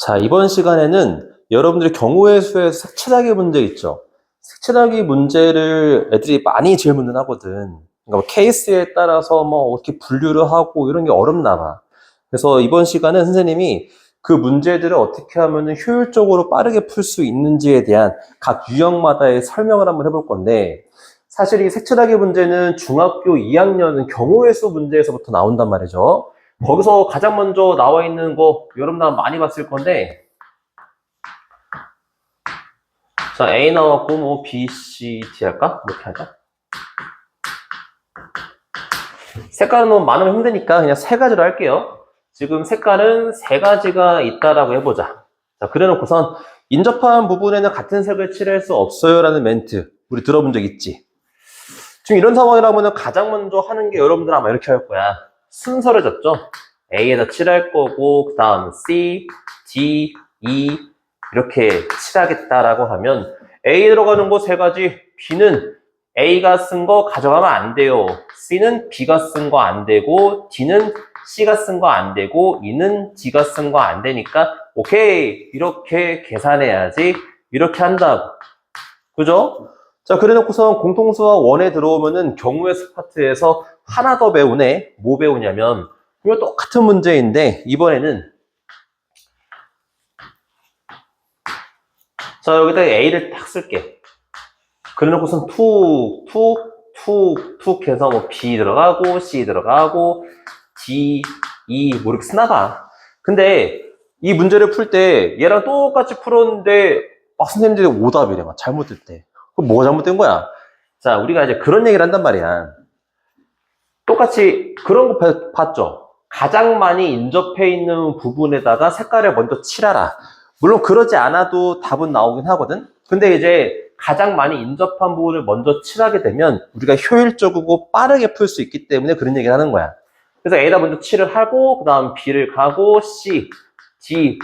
자, 이번 시간에는 여러분들이 경우의 수에서 색칠하기 문제 있죠. 색칠하기 문제를 애들이 많이 질문을 하거든. 그러니까 뭐 케이스에 따라서 뭐 어떻게 분류를 하고 이런 게 어렵나 봐. 그래서 이번 시간은 선생님이 그 문제들을 어떻게 하면 효율적으로 빠르게 풀 수 있는지에 대한 각 유형마다의 설명을 한번 해볼 건데, 사실 이 색칠하기 문제는 중학교 2학년은 경우의 수 문제에서부터 나온단 말이죠. 거기서 가장 먼저 나와 있는 거 여러분들 많이 봤을 건데, 자, A 나왔고 뭐 B, C, D 할까? 이렇게 하자. 색깔은 너무 많으면 힘드니까 그냥 세 가지로 할게요. 지금 색깔은 세 가지가 있다라고 해보자. 자, 그래놓고선 인접한 부분에는 같은 색을 칠할 수 없어요 라는 멘트 우리 들어본 적 있지? 지금 이런 상황이라면 가장 먼저 하는 게 여러분들 아마 이렇게 할 거야. 순서를 줬죠? A에다 칠할 거고 그 다음 C, D, E 이렇게 칠하겠다라고 하면 A 들어가는 거 세 가지, B는 A가 쓴 거 가져가면 안 돼요. C는 B가 쓴 거 안 되고 D는 C가 쓴 거 안 되고 E는 D가 쓴 거 안 되니까 오케이 이렇게 계산해야지 이렇게 한다고. 그죠? 자, 그래놓고선 공통수와 원에 들어오면은 경우의 수 파트에서 하나 더 배우네. 뭐 배우냐면 이거 똑같은 문제인데 이번에는 자, 여기다 A를 딱 쓸게. 그래놓고선 툭 해서 뭐 B 들어가고 C 들어가고 D, E 뭐 이렇게 쓰나봐. 근데 이 문제를 풀 때 얘랑 똑같이 풀었는데 막 선생님들이 오답이래. 막 잘못됐대. 그럼 뭐가 잘못된 거야? 자, 우리가 이제 그런 얘기를 한단 말이야. 똑같이 그런 거 봤죠? 가장 많이 인접해 있는 부분에다가 색깔을 먼저 칠하라. 물론 그러지 않아도 답은 나오긴 하거든? 근데 이제 가장 많이 인접한 부분을 먼저 칠하게 되면 우리가 효율적이고 빠르게 풀 수 있기 때문에 그런 얘기를 하는 거야. 그래서 A에다 먼저 칠을 하고 그 다음 B를 가고 C, D,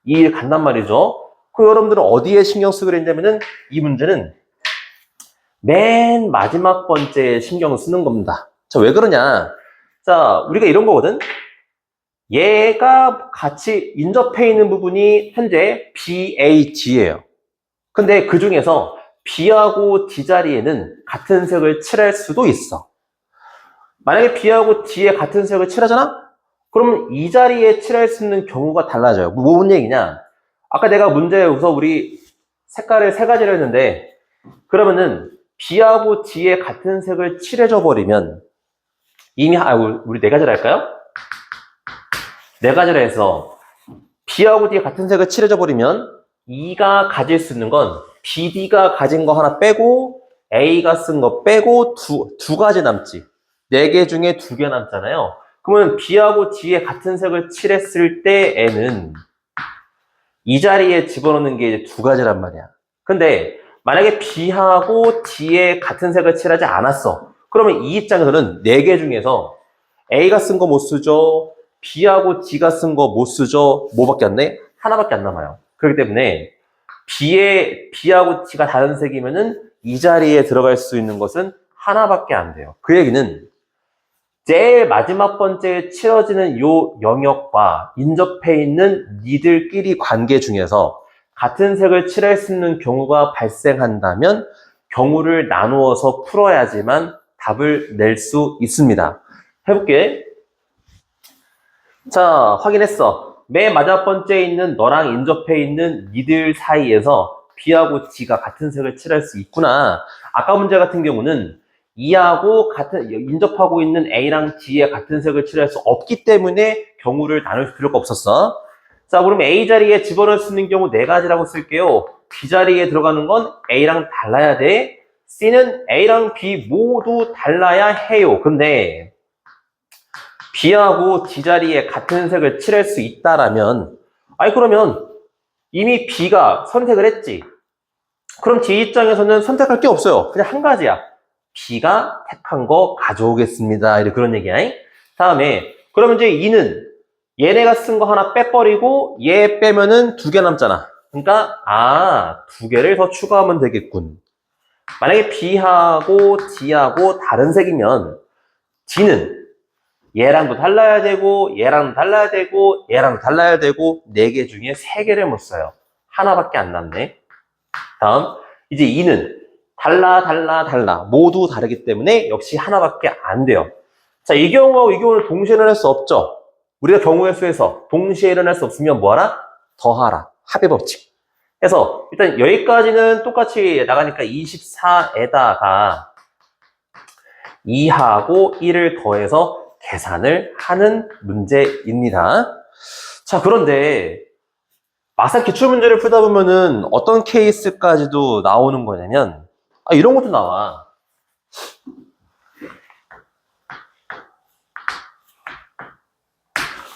E를 간단 말이죠. 그 여러분들은 어디에 신경 쓰게 되냐면은 이 문제는 맨 마지막 번째에 신경을 쓰는 겁니다. 자, 왜 그러냐? 자, 우리가 이런 거거든? 얘가 같이 인접해 있는 부분이 현재 B, A, D예요. 근데 그 중에서 B하고 D 자리에는 같은 색을 칠할 수도 있어. 만약에 B하고 D에 같은 색을 칠하잖아? 그러면 이 자리에 칠할 수 있는 경우가 달라져요. 뭔 얘기냐? 아까 내가 문제에서 우리 색깔을 세 가지를 했는데 그러면은 B하고 D에 같은 색을 칠해줘 버리면 이미 우리 네 가지를 할까요? 네 가지를 해서 B하고 D에 같은 색을 칠해줘 버리면 E가 가질 수 있는 건 BD가 가진 거 하나 빼고 A가 쓴 거 빼고 두 가지 남지. 네 개 중에 두 개 남잖아요. 그러면 B하고 D에 같은 색을 칠했을 때에는 이 자리에 집어넣는 게 이제 두 가지란 말이야. 근데 만약에 B하고 D에 같은 색을 칠하지 않았어. 그러면 이 입장에서는 네 개 중에서 A가 쓴 거 못 쓰죠. B하고 D가 쓴 거 못 쓰죠. 뭐밖에 안 돼? 하나밖에 안 남아요. 그렇기 때문에 B하고 D가 다른 색이면은 이 자리에 들어갈 수 있는 것은 하나밖에 안 돼요. 그 얘기는 제일 마지막 번째에 치러지는 요 영역과 인접해 있는 니들끼리 관계 중에서 같은 색을 칠할 수 있는 경우가 발생한다면 경우를 나누어서 풀어야지만 답을 낼 수 있습니다. 해볼게. 자, 확인했어. 맨 마지막 번째에 있는 너랑 인접해 있는 니들 사이에서 B하고 D가 같은 색을 칠할 수 있구나. 아까 문제 같은 경우는 E하고 인접하고 있는 A랑 D에 같은 색을 칠할 수 없기 때문에 경우를 나눌 필요가 없었어. 자, 그럼 A 자리에 집어넣을 수 있는 경우 네 가지라고 쓸게요. B 자리에 들어가는 건 A랑 달라야 돼. C는 A랑 B 모두 달라야 해요. 근데 B하고 D 자리에 같은 색을 칠할 수 있다라면 그러면 이미 B가 선택을 했지. 그럼 D 입장에서는 선택할 게 없어요. 그냥 한 가지야. B가 택한 거 가져오겠습니다. 이렇게 그런 얘기야. 다음에 그러면 이제 E는 얘네가 쓴 거 하나 빼버리고 얘 빼면은 두 개 남잖아. 그러니까 두 개를 더 추가하면 되겠군. 만약에 B하고 D하고 다른 색이면 D는 얘랑도 달라야 되고, 얘랑도 달라야 되고, 얘랑도 달라야 되고, 4개 중에 3개를 못 써요. 하나밖에 안 남네. 다음, 이제 2는 달라. 모두 다르기 때문에 역시 하나밖에 안 돼요. 자, 이 경우하고 이 경우는 동시에 일어날 수 없죠. 우리가 경우의 수에서 동시에 일어날 수 없으면 뭐하라? 더하라. 합의 법칙. 그래서 일단 여기까지는 똑같이 나가니까 24에다가 2하고 1을 더해서 계산을 하는 문제입니다. 자, 그런데 막상 기출문제를 풀다 보면은 어떤 케이스까지도 나오는 거냐면 이런 것도 나와.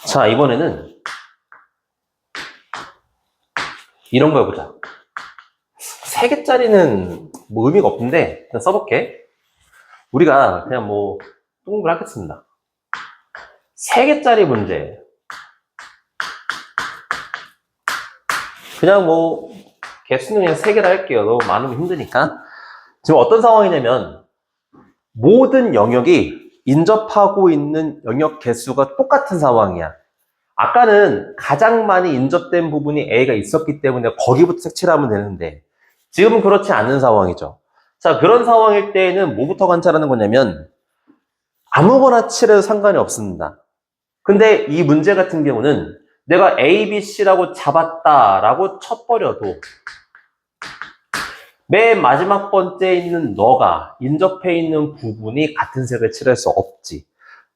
자, 이번에는 이런 거 해보자. 3개짜리는 뭐 의미가 없는데 그냥 써볼게. 우리가 그냥 뭐 동그랗겠습니다. 3개짜리 문제. 그냥 뭐 개수는 그냥 3개라 할게요. 너무 많으면 힘드니까. 지금 어떤 상황이냐면 모든 영역이 인접하고 있는 영역 개수가 똑같은 상황이야. 아까는 가장 많이 인접된 부분이 A가 있었기 때문에 거기부터 색칠을 하면 되는데 지금은 그렇지 않은 상황이죠. 자, 그런 상황일 때에는 뭐부터 관찰하는 거냐면 아무거나 칠해도 상관이 없습니다. 근데 이 문제 같은 경우는 내가 A, B, C라고 잡았다라고 쳐버려도 맨 마지막 번째에 있는 너가 인접해 있는 부분이 같은 색을 칠할 수 없지.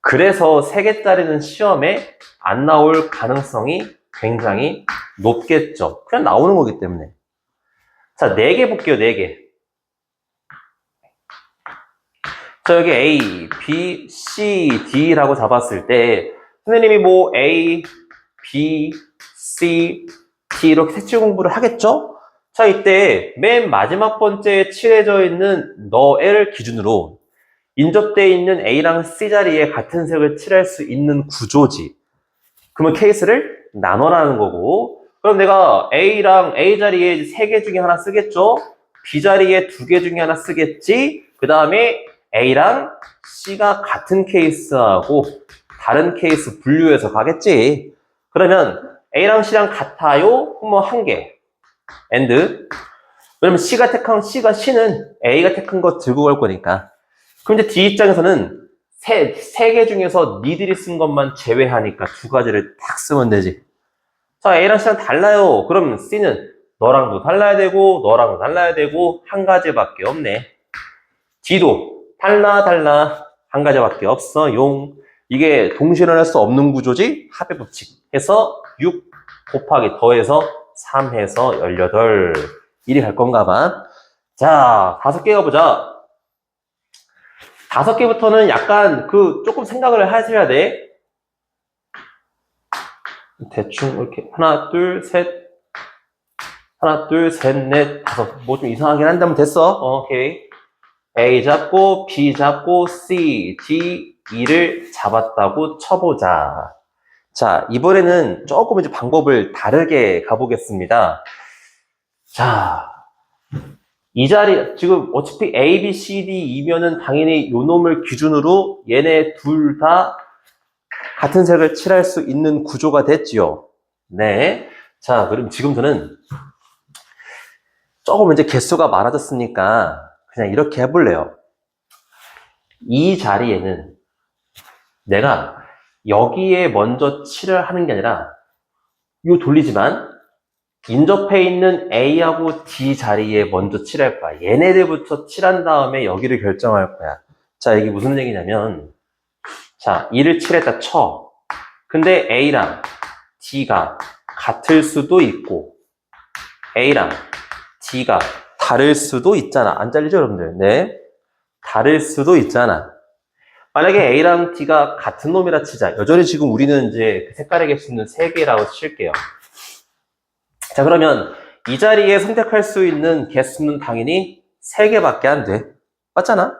그래서 3개짜리는 시험에 안 나올 가능성이 굉장히 높겠죠. 그냥 나오는 거기 때문에. 자, 4개 볼게요, 4개. 자, 여기 A, B, C, D라고 잡았을 때 선생님이 뭐 A, B, C, D 이렇게 색칠 공부를 하겠죠? 자, 이때 맨 마지막 번째에 칠해져 있는 너를 기준으로 인접되어 있는 A랑 C 자리에 같은 색을 칠할 수 있는 구조지. 그러면 케이스를 나눠라는 거고, 그럼 내가 A랑 A 자리에 3개 중에 하나 쓰겠죠? B 자리에 2개 중에 하나 쓰겠지? 그 다음에 A랑 C가 같은 케이스하고 다른 케이스 분류해서 가겠지. 그러면 A랑 C랑 같아요? 그럼 뭐 1개. and. 그러면 C가 택한 C는 A가 택한 거 들고 갈 거니까. 그럼 이제 D 입장에서는 세 개 중에서 니들이 쓴 것만 제외하니까 2가지를 딱 쓰면 되지. 자, A랑 C랑 달라요. 그럼 C는 너랑도 달라야 되고 너랑도 달라야 되고 1가지밖에 없네. D도 달라 1가지밖에 없어. 용. 이게 동시에 일어날 수 없는 구조지. 합의 법칙 해서 6 곱하기 더해서 3 해서 18 이리 갈 건가 봐. 자, 5개 가보자. 5개부터는 약간 조금 생각을 하셔야 돼. 대충 이렇게 하나, 둘, 셋, 넷, 5. 뭐 좀 이상하긴 한데 됐어. 오케이. A 잡고 B 잡고 C, D, E를 잡았다고 쳐보자. 자, 이번에는 조금 이제 방법을 다르게 가보겠습니다. 자, 이 자리, 지금 어차피 A, B, C, D, E면은 당연히 요 놈을 기준으로 얘네 둘 다 같은 색을 칠할 수 있는 구조가 됐지요. 네. 자, 그럼 지금부터는 조금 이제 개수가 많아졌으니까 그냥 이렇게 해볼래요. 이 자리에는 내가 여기에 먼저 칠을 하는 게 아니라 요 돌리지만 인접해 있는 A하고 D 자리에 먼저 칠할 거야. 얘네들부터 칠한 다음에 여기를 결정할 거야. 자, 이게 무슨 얘기냐면 자, 2를 칠했다 쳐. 근데 A랑 D가 같을 수도 있고 A랑 D가 다를 수도 있잖아. 안 잘리죠, 여러분들? 네. 다를 수도 있잖아. 만약에 A랑 D가 같은 놈이라 치자. 여전히 지금 우리는 이제 그 색깔의 개수는 3개라고 칠게요. 자, 그러면 이 자리에 선택할 수 있는 개수는 당연히 3개밖에 안 돼. 맞잖아?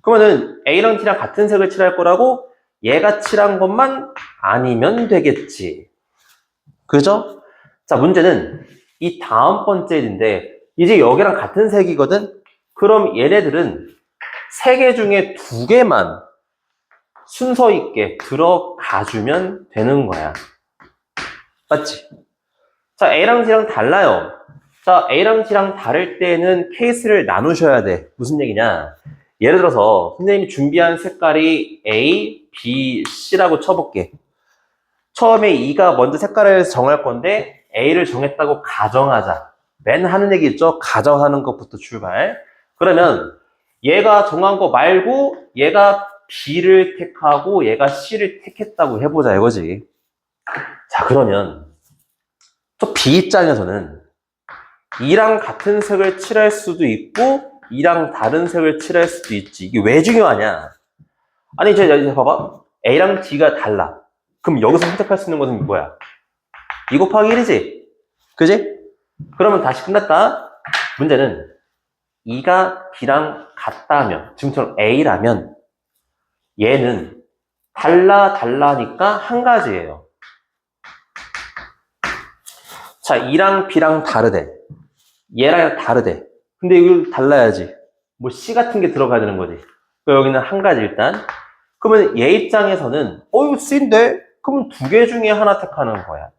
그러면은 A랑 T랑 같은 색을 칠할 거라고 얘가 칠한 것만 아니면 되겠지. 그죠? 자, 문제는 이 다음 번째인데 이제 여기랑 같은 색이거든? 그럼 얘네들은 3개 중에 2개만 순서 있게 들어가주면 되는 거야. 맞지? 자, A랑 G랑 달라요. 자, A랑 G랑 다를 때는 케이스를 나누셔야 돼. 무슨 얘기냐? 예를 들어서 선생님이 준비한 색깔이 A, B, C라고 쳐볼게. 처음에 E가 먼저 색깔을 정할 건데 A를 정했다고 가정하자. 맨 하는 얘기 있죠? 가정하는 것부터 출발. 그러면 얘가 정한 거 말고 얘가 B를 택하고 얘가 C를 택했다고 해보자 이거지. 자, 그러면 또 B 입장에서는 E랑 같은 색을 칠할 수도 있고 E랑 다른 색을 칠할 수도 있지. 이게 왜 중요하냐? 아니 이제 봐봐. A랑 D가 달라. 그럼 여기서 선택할 수 있는 것은 뭐야? 2 곱하기 1이지? 그지? 그러면 다시 끝났다. 문제는 E가 B랑 같다면, 지금처럼 A라면 얘는 달라니까 한 가지예요. 자, E랑 B랑 다르대. 얘랑 다르대. 근데 이걸 달라야지. 뭐 C 같은 게 들어가야 되는 거지. 그러니까 여기는 한 가지 일단. 그러면 얘 입장에서는 이거 C인데? 그럼 두 개 중에 하나 택하는 거야.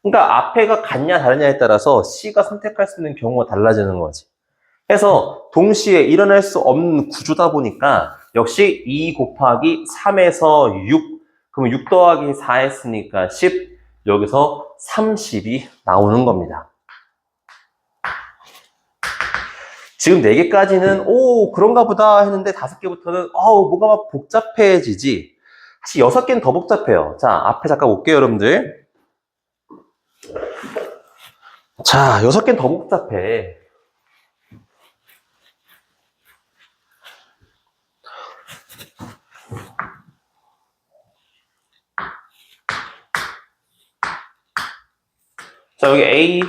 그러니까 앞에가 같냐 다르냐에 따라서 C가 선택할 수 있는 경우가 달라지는 거지. 해서 동시에 일어날 수 없는 구조다 보니까 역시 2 곱하기 3에서 6, 그러면 6 더하기 4 했으니까 10, 여기서 30이 나오는 겁니다. 지금 4개까지는 오 그런가 보다 했는데 5개부터는 뭐가 막 복잡해지지. 사실 6개는 더 복잡해요. 자, 앞에 잠깐 볼게요 여러분들. 자, 6개는 더 복잡해. 자, 여기 A,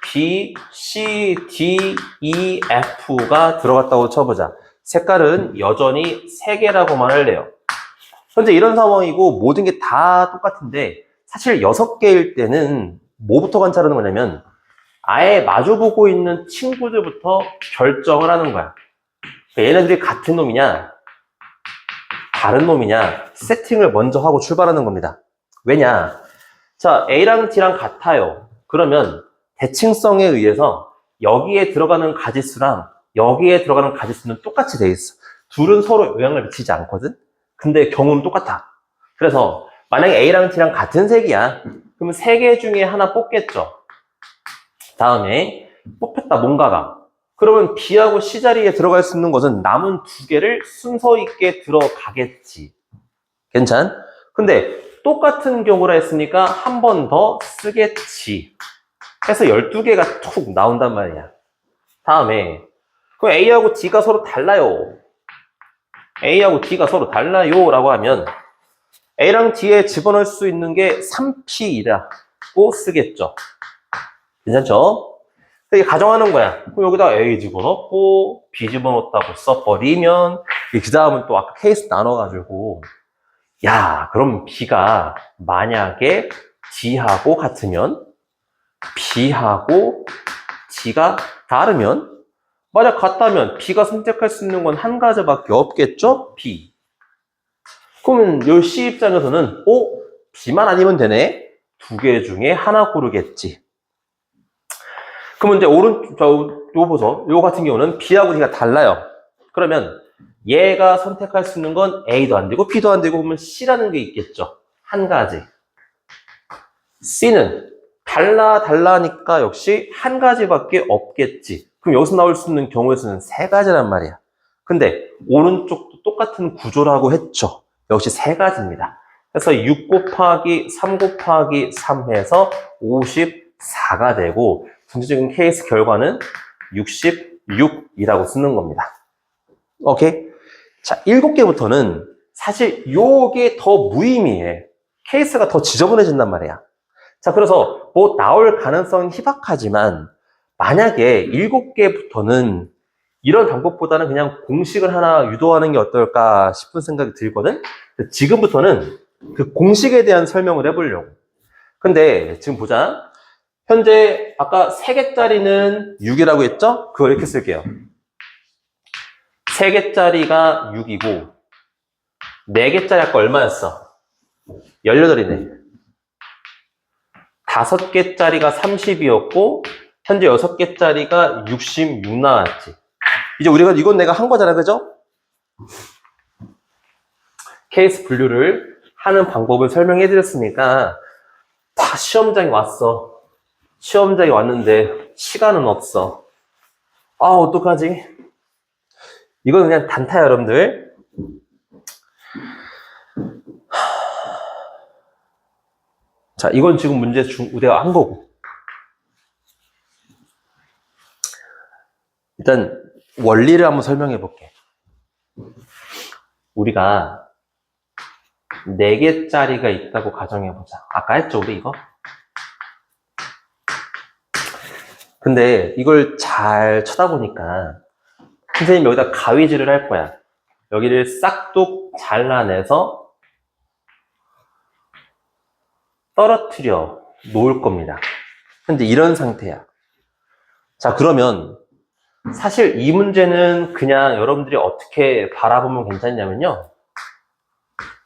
B, C, D, E, F가 들어갔다고 쳐보자. 색깔은 여전히 3개라고만 할래요. 현재 이런 상황이고 모든 게 다 똑같은데 사실 6개일 때는 뭐부터 관찰하는 거냐면 아예 마주보고 있는 친구들부터 결정을 하는 거야. 그러니까 얘네들이 같은 놈이냐 다른 놈이냐 세팅을 먼저 하고 출발하는 겁니다. 왜냐? 자, A랑 D랑 같아요. 그러면 대칭성에 의해서 여기에 들어가는 가지수랑 여기에 들어가는 가지수는 똑같이 돼 있어. 둘은 서로 영향을 미치지 않거든? 근데 경우는 똑같아. 그래서 만약에 A랑 D랑 같은 색이야. 그러면 3개 중에 하나 뽑겠죠. 다음에 뽑혔다 뭔가가. 그러면 B하고 C 자리에 들어갈 수 있는 것은 남은 2개를 순서 있게 들어가겠지. 괜찮? 근데 똑같은 경우라 했으니까 한 번 더 쓰겠지. 해서 12개가 툭 나온단 말이야. 다음에 그럼 A하고 D가 서로 달라요. A하고 D가 서로 달라요 라고 하면 A랑 D에 집어넣을 수 있는 게 3P라고 쓰겠죠. 괜찮죠? 이게 가정하는 거야. 그럼 여기다 A 집어넣고 B 집어넣었다고 써버리면 그 다음은 또 아까 케이스 나눠가지고 야 그럼 B가 만약에 D하고 같으면 B하고 D가 다르면 만약 같다면 B가 선택할 수 있는 건 한 가지밖에 없겠죠? B. 그러면 요 C 입장에서는 B만 아니면 되네? 2개 중에 하나 고르겠지. 그러면 이제 요거 보소. 요거 같은 경우는 B하고 D가 달라요. 그러면 얘가 선택할 수 있는 건 A도 안 되고 B도 안 되고 그러면 C라는 게 있겠죠. 한 가지. C는 달라니까 역시 한 가지밖에 없겠지. 그럼 여기서 나올 수 있는 경우의 수는 3가지란 말이야. 근데 오른쪽도 똑같은 구조라고 했죠. 역시 3가지입니다. 그래서 6 곱하기 3 곱하기 3 해서 54가 되고 전체적인 케이스 결과는 66이라고 쓰는 겁니다. 오케이? 자, 7개부터는 사실 요게 더 무의미해. 케이스가 더 지저분해진단 말이야. 자, 그래서 뭐 나올 가능성은 희박하지만 만약에 7개부터는 이런 방법보다는 그냥 공식을 하나 유도하는 게 어떨까 싶은 생각이 들거든? 지금부터는 그 공식에 대한 설명을 해보려고. 근데 지금 보자. 현재 아까 3개짜리는 6이라고 했죠? 그걸 이렇게 쓸게요. 3개짜리가 6이고 4개짜리 아까 얼마였어? 18이네. 5개짜리가 30이었고 현재 6개짜리가 66 나왔지. 이제 우리가 이건 내가 한 거잖아, 그죠? 케이스 분류를 하는 방법을 설명해 드렸으니까 다 시험장에 왔어. 시험장에 왔는데 시간은 없어. 아, 어떡하지? 이건 그냥 단타야, 여러분들. 자, 이건 지금 문제 우리가 한 거고. 일단 원리를 한번 설명해 볼게. 우리가 4개짜리가 있다고 가정해 보자. 아까 했죠, 우리 이거? 근데 이걸 잘 쳐다보니까 선생님 여기다 가위질을 할 거야. 여기를 싹둑 잘라내서 떨어뜨려 놓을 겁니다. 현재 이런 상태야. 자, 그러면 사실 이 문제는 그냥 여러분들이 어떻게 바라보면 괜찮냐면요.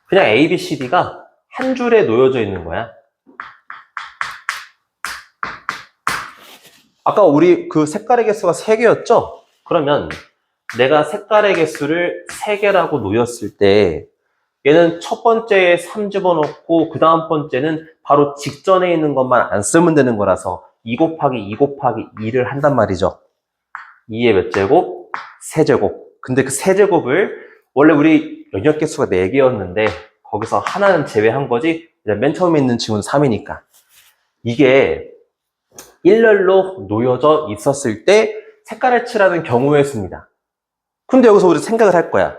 그냥 A, B, C, D가 한 줄에 놓여져 있는 거야. 아까 우리 그 색깔의 개수가 3개였죠? 그러면 내가 색깔의 개수를 3개라고 놓였을 때 얘는 첫 번째에 3 집어넣고 그 다음 번째는 바로 직전에 있는 것만 안 쓰면 되는 거라서 2 곱하기 2 곱하기 2를 한단 말이죠. 2의 몇 제곱? 세제곱. 근데 그 세제곱을 원래 우리 영역 개수가 4개였는데 거기서 하나는 제외한 거지. 맨 처음에 있는 징후는 3이니까. 이게 일렬로 놓여져 있었을 때 색깔을 칠하는 경우의 수입니다. 근데 여기서 우리 생각을 할 거야.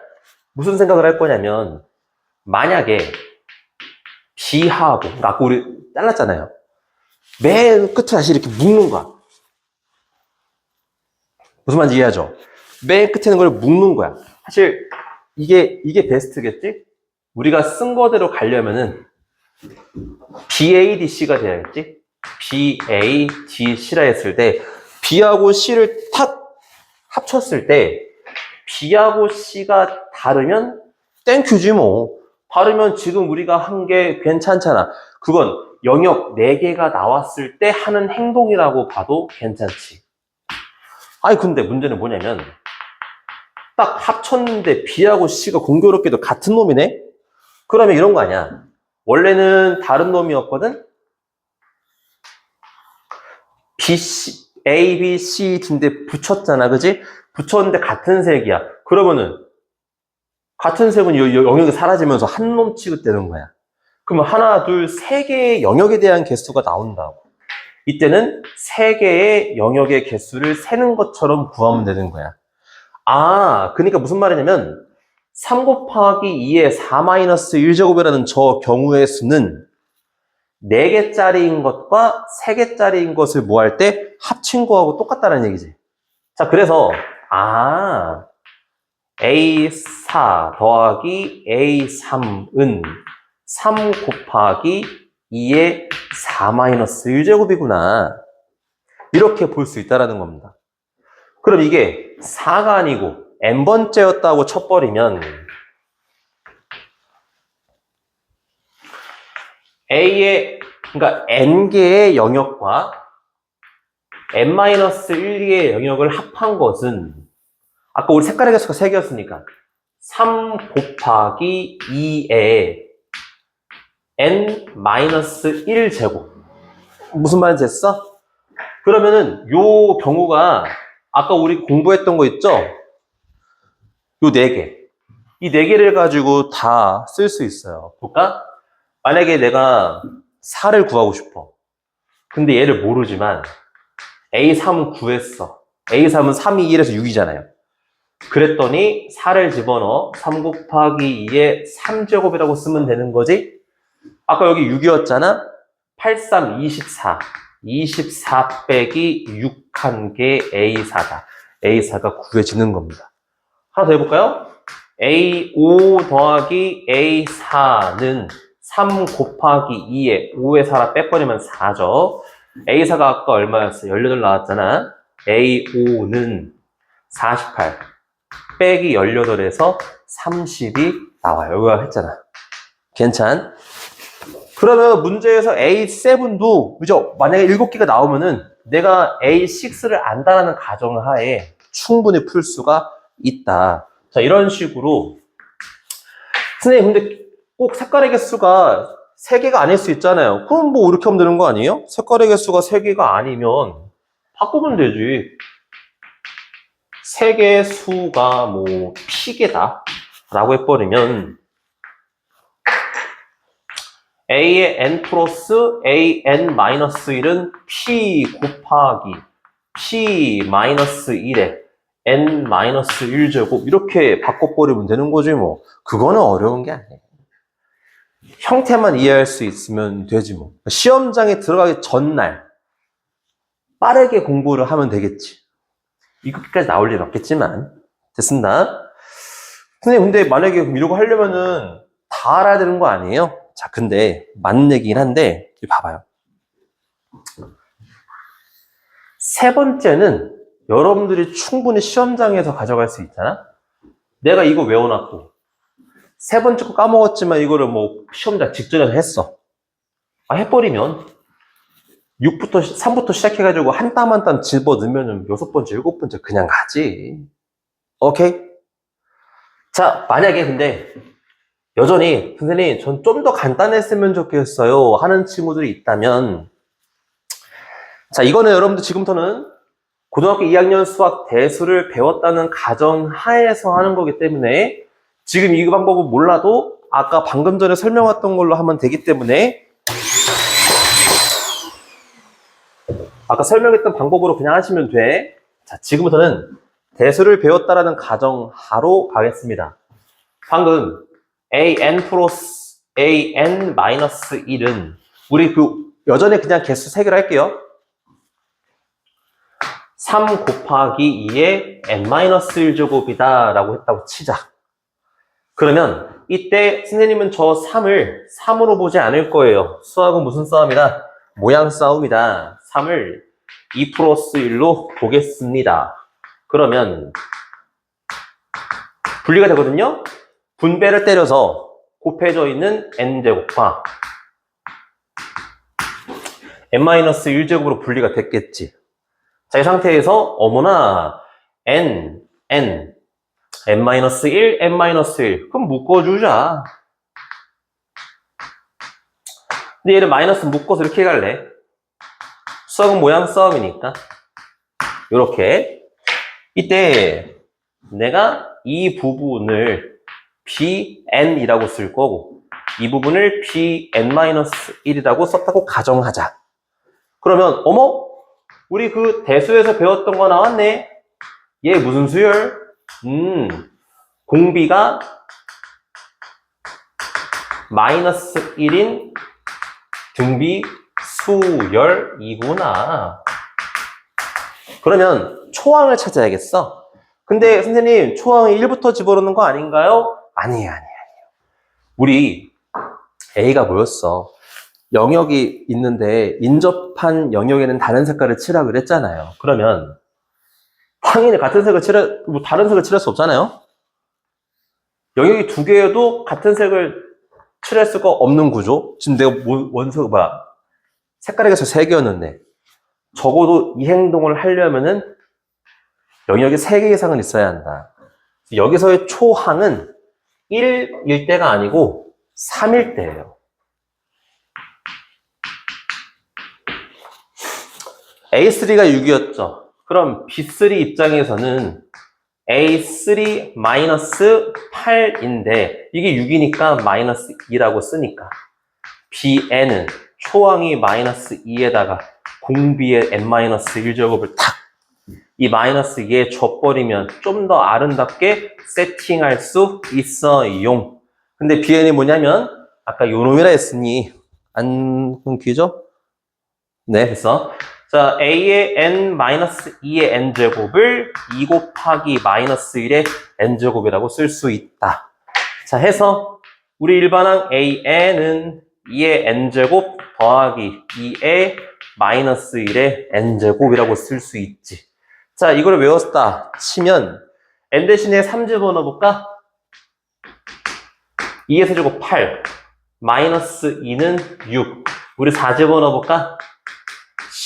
무슨 생각을 할 거냐면 만약에 B하고 아까 우리 잘랐잖아요. 맨 끝에 다시 이렇게 묶는 거야. 무슨 말인지 이해하죠? 맨 끝에 있는 걸 묶는 거야. 사실 이게 베스트겠지? 우리가 쓴 거대로 가려면은 BADC가 돼야겠지? BADC라 했을 때 B하고 C를 탁 합쳤을 때 B하고 C가 다르면 땡큐지 뭐. 다르면 지금 우리가 한 게 괜찮잖아. 그건 영역 4개가 나왔을 때 하는 행동이라고 봐도 괜찮지. 아니 근데 문제는 뭐냐면 딱 합쳤는데 B하고 C가 공교롭게도 같은 놈이네? 그러면 이런 거 아니야. 원래는 다른 놈이었거든? A, B, C, D인데 붙였잖아, 그지? 붙였는데 같은 색이야. 그러면은 같은 색은 영역이 사라지면서 한 놈 취급되는 거야. 그러면 하나, 둘, 3개의 영역에 대한 개수가 나온다고. 이때는 3개의 영역의 개수를 세는 것처럼 구하면 되는 거야. 아, 그러니까 무슨 말이냐면 3 곱하기 2의 4-1제곱이라는 저 경우의 수는 4개짜리인 것과 3개짜리인 것을 뭐 할 때 합친 거하고 똑같다는 얘기지. 자, 그래서 A4 더하기 A3은 3 곱하기 2의 4-1제곱이구나. 이렇게 볼 수 있다는 겁니다. 그럼 이게 4가 아니고 n번째였다고 쳐버리면 그러니까 n개의 영역과 n-1개의 영역을 합한 것은 아까 우리 색깔의 개수가 3개였으니까 3 곱하기 2의 n-1제곱. 무슨 말인지 했어? 그러면은 요 경우가 아까 우리 공부했던 거 있죠? 요 4개. 이 4개를 가지고 다 쓸 수 있어요. 볼까? 만약에 내가 4를 구하고 싶어. 근데 얘를 모르지만 A3은 구했어. A3은 3이 1에서 6이잖아요. 그랬더니 4를 집어넣어 3 곱하기 2의 3제곱이라고 쓰면 되는 거지? 아까 여기 6이었잖아? 8, 3, 24. 24 빼기 6 한 개 A4다. A4가 구해지는 겁니다. 하나 더 해볼까요? A5 더하기 A4는 3 곱하기 2에 5에 4라 빼버리면 4죠. A4가 아까 얼마였어? 18 나왔잖아. A5는 48 빼기 18에서 32 나와요. 여기가 했잖아. 괜찮? 그러면 문제에서 A7도, 그죠? 만약에 7개가 나오면은 내가 A6를 안다라는 가정하에 충분히 풀 수가 있다. 자, 이런 식으로. 선생님, 근데 꼭 색깔의 개수가 3개가 아닐 수 있잖아요. 그럼 뭐 이렇게 하면 되는 거 아니에요? 색깔의 개수가 3개가 아니면 바꾸면 되지. 색의 수가 뭐 P개다 라고 해버리면 A의 n 플러스 AN 마이너스 1은 P 곱하기 P 마이너스 1에 N 마이너스 1제곱 이렇게 바꿔버리면 되는 거지 뭐. 그거는 어려운 게 아니에요. 형태만 이해할 수 있으면 되지 뭐. 시험장에 들어가기 전날 빠르게 공부를 하면 되겠지. 이것까지 나올 일 없겠지만 됐습니다. 선생님 근데 만약에 이러고 하려면은 다 알아야 되는 거 아니에요? 자 근데 맞는 얘기긴 한데 봐봐요. 세 번째는 여러분들이 충분히 시험장에서 가져갈 수 있잖아? 내가 이거 외워놨고 세 번째 거 까먹었지만 이거를 뭐 시험장 직전에 했어. 해버리면 3부터 시작해가지고 한 땀 한 땀 집어넣으면 6번째, 7번째 그냥 가지. 오케이? 자, 만약에 근데 여전히 선생님 전 좀 더 간단했으면 좋겠어요 하는 친구들이 있다면 자, 이거는 여러분들 지금부터는 고등학교 2학년 수학 대수를 배웠다는 가정하에서 하는 거기 때문에 지금 이 방법은 몰라도 아까 방금 전에 설명했던 걸로 하면 되기 때문에 아까 설명했던 방법으로 그냥 하시면 돼. 자, 지금부터는 대수를 배웠다라는 가정하로 가겠습니다. 방금 AN 플러스 AN 마이너스 1은 우리 여전히 그냥 개수 3개로 할게요. 3 곱하기 2의 n-1제곱이다 라고 했다고 치자. 그러면 이때 선생님은 저 3을 3으로 보지 않을 거예요. 수학은 무슨 싸움이다? 모양 싸움이다. 3을 2 플러스 1로 보겠습니다. 그러면 분리가 되거든요. 분배를 때려서 곱해져 있는 n제곱과 n-1제곱으로 분리가 됐겠지. 자, 이 상태에서 어머나 n, n-1, n-1 그럼 묶어주자. 근데 얘를 마이너스 묶어서 이렇게 해갈래. 수학은 모양 싸움이니까 이렇게 이때 내가 이 부분을 bn이라고 쓸 거고 이 부분을 bn-1이라고 썼다고 가정하자. 그러면 어머? 우리 그 대수에서 배웠던 거 나왔네. 얘 무슨 수열? 공비가 마이너스 1인 등비 수열이구나. 그러면 초항을 찾아야겠어. 근데 선생님 초항이 1부터 집어넣는 거 아닌가요? 아니에요. 우리 A가 뭐였어? 영역이 있는데 인접한 영역에는 다른 색깔을 칠하고 그랬잖아요. 그러면 당연히 같은 색을 다른 색을 칠할 수 없잖아요. 영역이 2개여도 같은 색을 칠할 수가 없는 구조. 지금 내가 색깔의 개수 3개였는데 적어도 이 행동을 하려면은 영역이 3개 이상은 있어야 한다. 여기서의 초항은 1일 때가 아니고 3일 때예요. A3가 6이었죠. 그럼 B3 입장에서는 A3-8인데 이게 6이니까 마이너스 2라고 쓰니까 BN은 초항이 마이너스 2에다가 공비의 n-1제곱을 탁 이 마이너스 2에 줘버리면 좀 더 아름답게 세팅할 수 있어요. 근데 BN이 뭐냐면 아까 요 놈이라 했으니 안 끊기죠? 네, 됐어. 자, A의 n-2의 n제곱을 2 곱하기 마이너스 1의 n제곱이라고 쓸 수 있다. 자, 해서 우리 일반항 AN은 2의 n제곱 더하기 2의 마이너스 1의 n제곱이라고 쓸 수 있지. 자, 이걸 외웠다 치면 n 대신에 3 집어넣어볼까? 2의 8. 마이너스 2는 6. 우리 4 집어넣어볼까?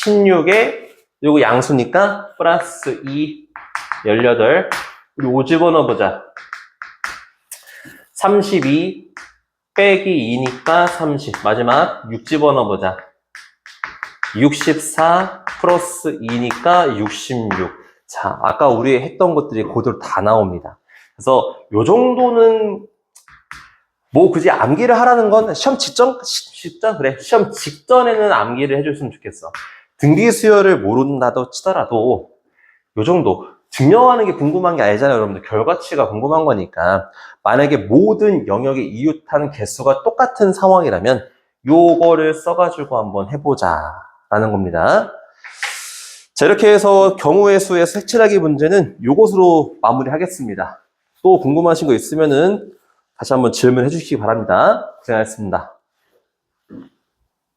16에 요거 양수니까 플러스 2, 18. 우리 5 집어넣어보자. 32 빼기 2니까 30. 마지막 6 집어넣어보자. 64 플러스 2니까 66. 자, 아까 우리 했던 것들이 그대로 다 나옵니다. 그래서 요 정도는 뭐 굳이 암기를 하라는 건 시험 직전? 그래. 시험 직전에는 암기를 해줬으면 좋겠어. 등비 수열을 모른다도 치더라도 요 정도 증명하는 게 궁금한 게 아니잖아요. 여러분들 결과치가 궁금한 거니까. 만약에 모든 영역의 이웃한 개수가 똑같은 상황이라면 요거를 써가지고 한번 해보자 라는 겁니다. 자, 이렇게 해서 경우의 수의 색칠하기 문제는 요것으로 마무리하겠습니다. 또 궁금하신 거 있으면은 다시 한번 질문해 주시기 바랍니다. 고생하셨습니다.